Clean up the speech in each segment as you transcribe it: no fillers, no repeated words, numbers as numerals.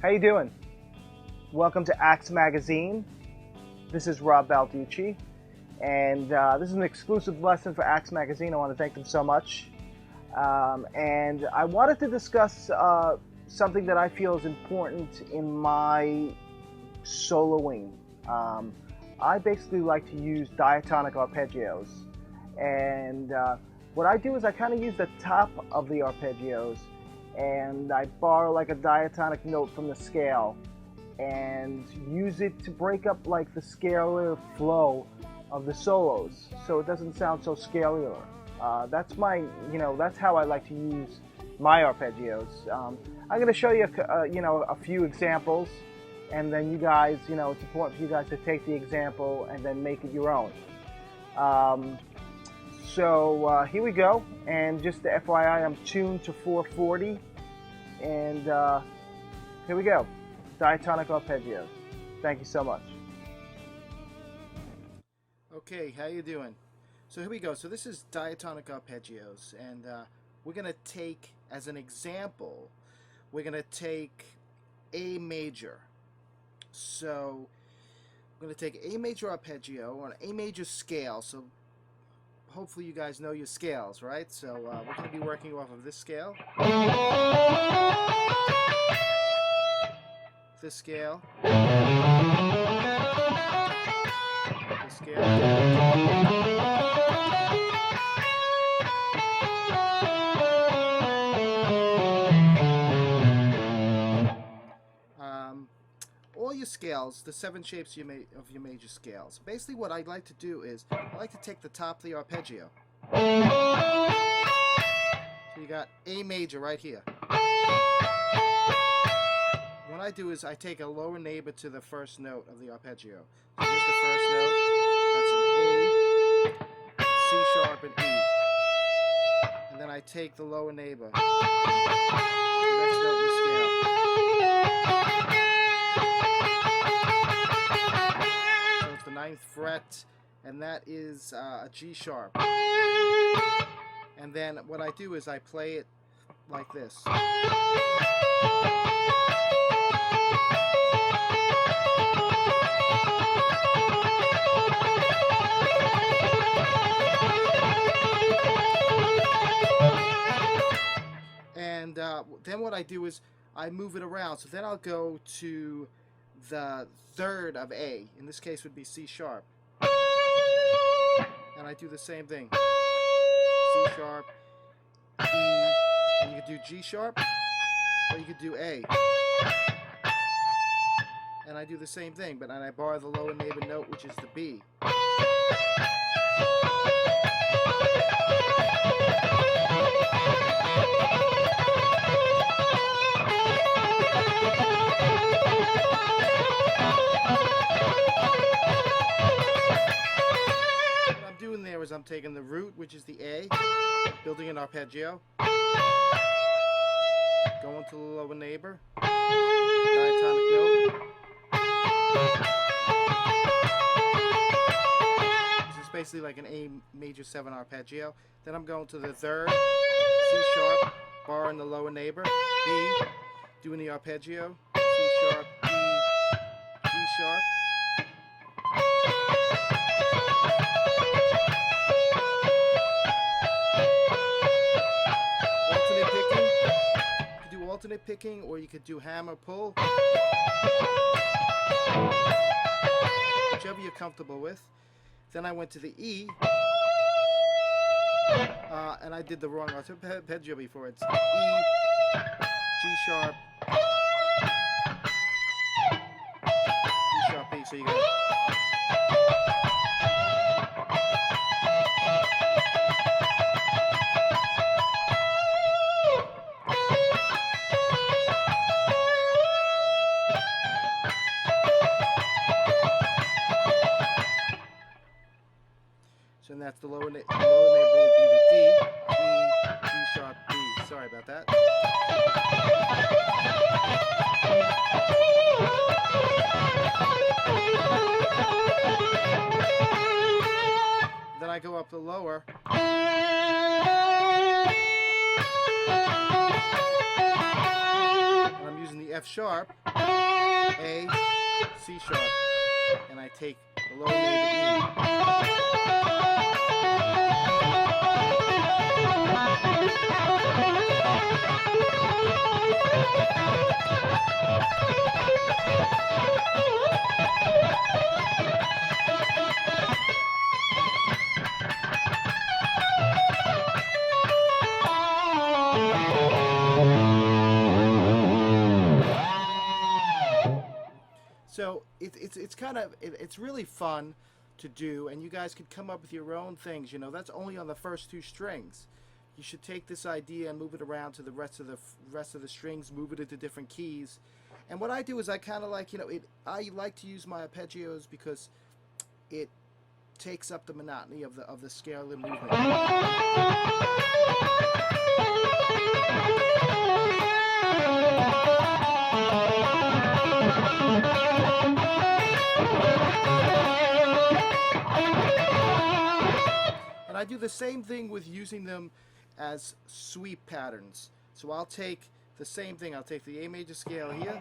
How you doing? Welcome to Axe Magazine. This is Rob-Balducci, and this is an exclusive lesson for Axe Magazine. I want to thank them so much. And I wanted to discuss something that I feel is important in my soloing. I basically like to use diatonic arpeggios, and what I do is I kind of use the top of the arpeggios, and I borrow like a diatonic note from the scale and use it to break up like the scalar flow of the solos, so it doesn't sound so scalar. That's my, that's how I like to use my arpeggios. I'm going to show you, a few examples, and then you guys, it's important for you guys to take the example and then make it your own. So here we go, and just the FYI, I'm tuned to 440, and here we go, diatonic arpeggios. Thank you so much. Okay, how you doing? So here we go. So this is diatonic arpeggios, and we're going to take, as an example, we're going to take A major. So we're going to take A major arpeggio on A major scale. So hopefully you guys know your scales, right? So we're going to be working off of this scale, this scale, this scale. All your scales, the 7 shapes of your major scales. Basically what I'd like to do is, I like to take the top of the arpeggio. So you got A major right here. What I do is I take a lower neighbor to the first note of the arpeggio. So here's the first note, that's an A, C sharp, and E. And then I take the lower neighbor, the next note in the scale. The 9th fret, and that is a G sharp. And then what I do is I play it like this. And then what I do is I move it around. So then I'll go to the 3rd of A, in this case would be C sharp, and I do the same thing, C sharp, E, and you could do G sharp, or you could do A, and I do the same thing, but then I borrow the lower neighbor note, which is the B. I'm taking the root, which is the A, building an arpeggio, going to the lower neighbor, diatonic note. This is basically like an A major 7 arpeggio. Then I'm going to the 3rd, C sharp, borrowing the lower neighbor, B, doing the arpeggio, C sharp, E, G sharp. Alternate picking, or you could do hammer pull, whichever you're comfortable with. Then I went to the E, and I did the wrong arpeggio before. It's E, G sharp, G sharp, B. So you got and that's the lower neighbor would be the D, E, G sharp, B. Sorry about that. Then I go up the lower. And I'm using the F sharp, A, C sharp, and I take the lower neighbor E. So it's kind of it's really fun to do, and you guys could come up with your own things. You know, that's only on the first two strings. You should take this idea and move it around to the rest of the strings, move it into different keys. And what I do is I kind of like, you know, I like to use my arpeggios because it takes up the monotony of the scale and movement. And I do the same thing with using them as sweep patterns. So I'll take the same thing. I'll take the A major scale here.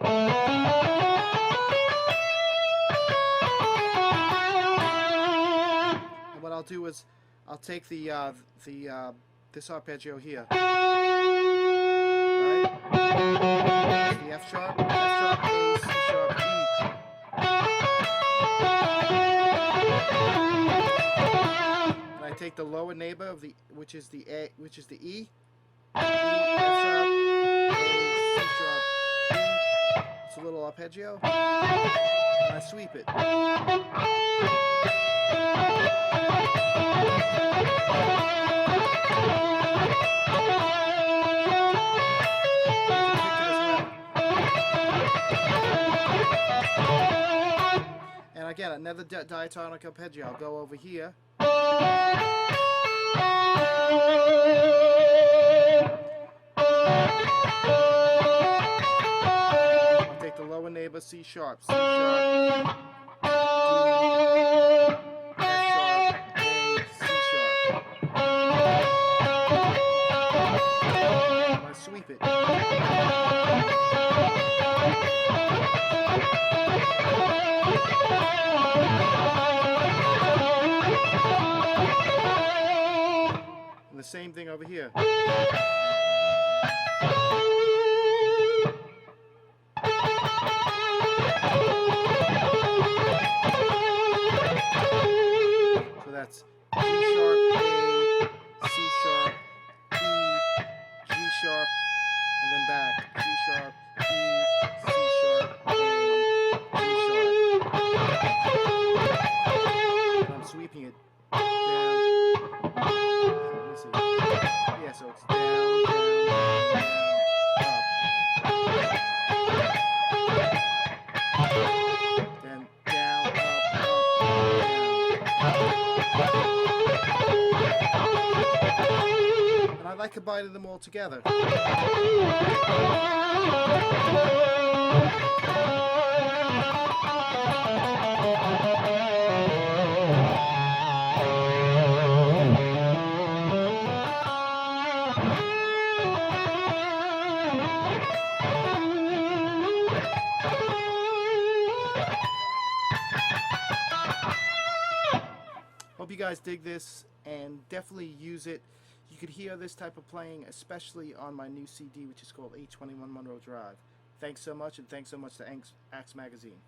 And what I'll do is I'll take this arpeggio here. Right? The F sharp, A, C sharp, E. And I take the lower neighbor of which is the E. E, F sharp, A, C sharp, E. It's a little arpeggio. And I sweep it. And again, another diatonic arpeggio. I'll go over here. I'll take the lower neighbor, C sharp, C sharp, D, F sharp, A, C sharp. I'm going to sweep it. And the same thing over here. So that's G sharp, A, C sharp, E, G sharp, and then back. G sharp, E, C sharp, A, G sharp. And I'm sweeping it down. Let me see. Yeah, so it's down, up. Then down, up, down. And I like combining them all together. Hope you guys dig this and definitely use it. You could hear this type of playing especially on my new CD, which is called 821 Monroe Drive. Thanks so much, and thanks so much to Axe Magazine.